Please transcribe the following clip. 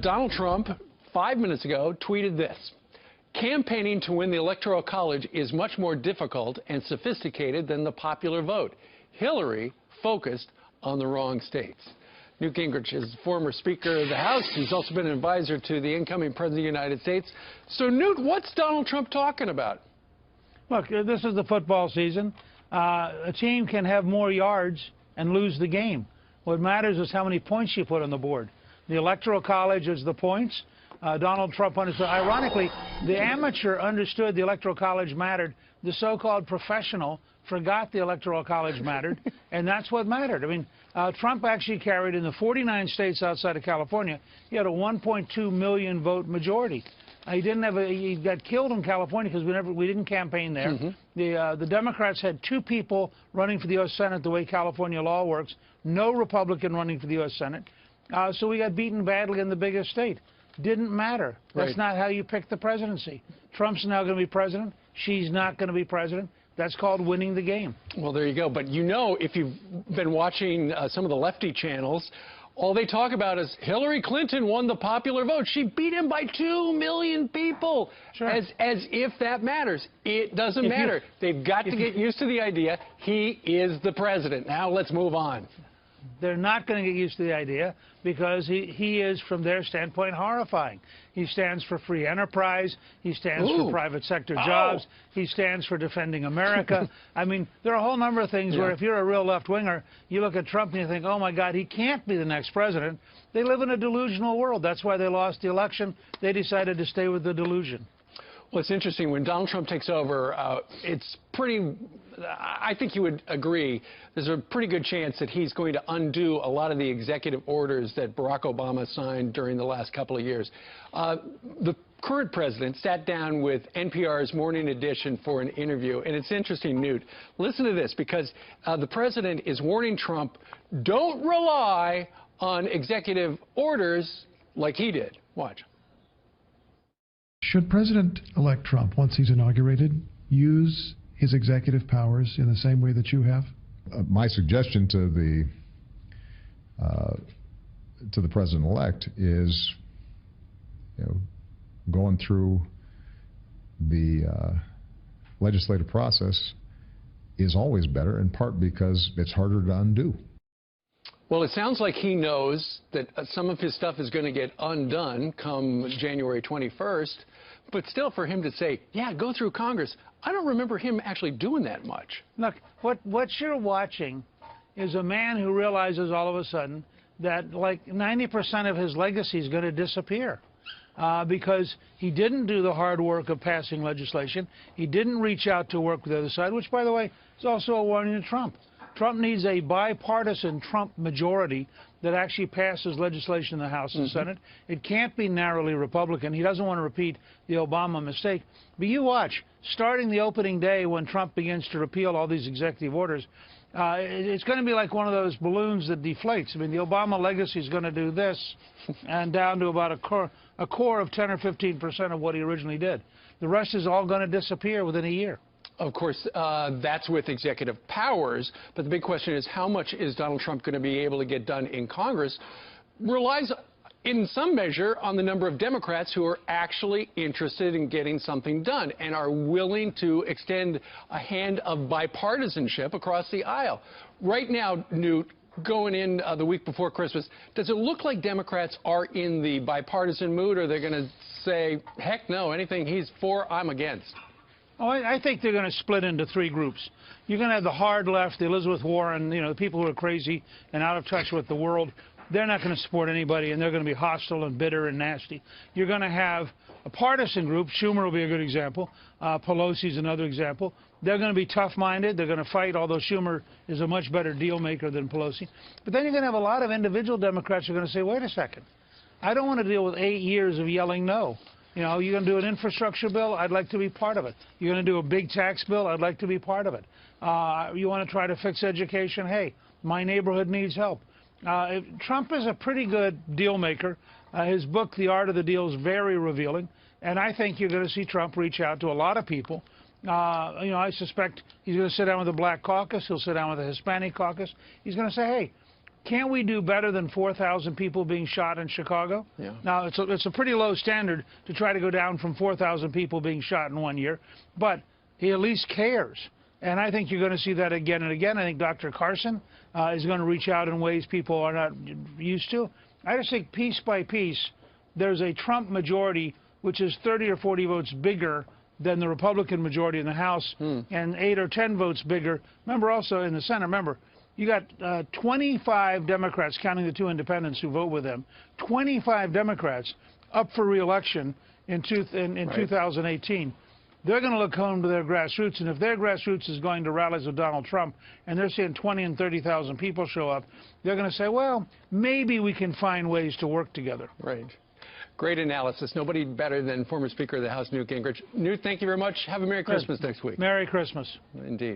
Donald Trump, 5 minutes ago, tweeted this: "Campaigning to win the Electoral College is much more difficult and sophisticated than the popular vote. Hillary focused on the wrong states." Newt Gingrich is former Speaker of the House. He's also been an advisor to the incoming President of the United States. So, Newt, what's Donald Trump talking about? Look, this is the football season. A team can have more yards and lose the game. What matters is how many points you put on the board. The Electoral College is the points. Donald Trump understood. Ironically, the amateur understood the Electoral College mattered. The so-called professional forgot the Electoral College mattered, and that's what mattered. I mean, Trump actually carried in the 49 states outside of California, he had a 1.2 million vote majority. He got killed in California because we didn't campaign there. The Democrats had 2 people running for the U.S. Senate the way California law works, no Republican running for the U.S. Senate. So we got beaten badly in the biggest state. Didn't matter. That's not how you pick the presidency. Trump's now going to be president. She's not going to be president. That's called winning the game. Well, there you go. But you know, if you've been watching some of the lefty channels, all they talk about is Hillary Clinton won the popular vote. She beat him by 2 million people. Sure. As if that matters. It doesn't matter. They've got to get used to the idea he is the president. Now let's move on. They're not going to get used to the idea because he is, from their standpoint, horrifying. He stands for free enterprise. He stands for private sector jobs. He stands for defending America. I mean, there are a whole number of things where if you're a real left-winger, you look at Trump and you think, oh, my God, he can't be the next president. They live in a delusional world. That's why they lost the election. They decided to stay with the delusion. Well, it's interesting. When Donald Trump takes over, it's pretty, I think you would agree, there's a pretty good chance that he's going to undo a lot of the executive orders that Barack Obama signed during the last couple of years. The current president sat down with NPR's Morning Edition for an interview, and it's interesting, Newt. Listen to this, because the president is warning Trump, don't rely on executive orders like he did. Watch. Should President-elect Trump, once he's inaugurated, use his executive powers in the same way that you have? My suggestion to the president-elect is, going through the legislative process is always better, in part because it's harder to undo. Well, it sounds like he knows that some of his stuff is going to get undone come January 21st, but still for him to say, yeah, go through Congress, I don't remember him actually doing that much. Look, what you're watching is a man who realizes all of a sudden that like 90% of his legacy is going to disappear because he didn't do the hard work of passing legislation. He didn't reach out to work with the other side, which, by the way, is also a warning to Trump. Trump needs a bipartisan Trump majority that actually passes legislation in the House and Senate. It can't be narrowly Republican. He doesn't want to repeat the Obama mistake. But you watch, starting the opening day when Trump begins to repeal all these executive orders, it's going to be like one of those balloons that deflates. I mean, the Obama legacy is going to do this and down to about a core of 10 or 15% of what he originally did. The rest is all going to disappear within a year. Of course, that's with executive powers, but the big question is how much is Donald Trump going to be able to get done in Congress relies in some measure on the number of Democrats who are actually interested in getting something done and are willing to extend a hand of bipartisanship across the aisle. Right now, Newt, going in the week before Christmas, does it look like Democrats are in the bipartisan mood, or they're going to say, heck no, anything he's for, I'm against? Oh, I think they're going to split into 3 groups. You're going to have the hard left, the Elizabeth Warren, the people who are crazy and out of touch with the world. They're not going to support anybody, and they're going to be hostile and bitter and nasty. You're going to have a partisan group. Schumer will be a good example. Pelosi's another example. They're going to be tough-minded. They're going to fight, although Schumer is a much better deal maker than Pelosi. But then you're going to have a lot of individual Democrats who are going to say, wait a second, I don't want to deal with 8 years of yelling no. You're going to do an infrastructure bill, I'd like to be part of it. You're going to do a big tax bill, I'd like to be part of it. You want to try to fix education, hey, my neighborhood needs help. Trump is a pretty good deal maker. His book, The Art of the Deal, is very revealing. And I think you're going to see Trump reach out to a lot of people. I suspect he's going to sit down with the Black Caucus. He'll sit down with the Hispanic Caucus. He's going to say, hey, Can't we do better than 4,000 people being shot in Chicago? Yeah. Now, it's a pretty low standard to try to go down from 4,000 people being shot in 1 year, but he at least cares. And I think you're going to see that again and again. I think Dr. Carson is going to reach out in ways people are not used to. I just think piece by piece, there's a Trump majority which is 30 or 40 votes bigger than the Republican majority in the House, and 8 or 10 votes bigger. Remember also in the Senate, remember, you got 25 Democrats, counting the 2 independents who vote with them, 25 Democrats up for re-election in 2018. They're going to look home to their grassroots, and if their grassroots is going to rallies with Donald Trump, and they're seeing 20 and 30,000 people show up, they're going to say, well, maybe we can find ways to work together. Right. Great analysis. Nobody better than former Speaker of the House, Newt Gingrich. Newt, thank you very much. Have a Merry Christmas next week. Merry Christmas. Indeed.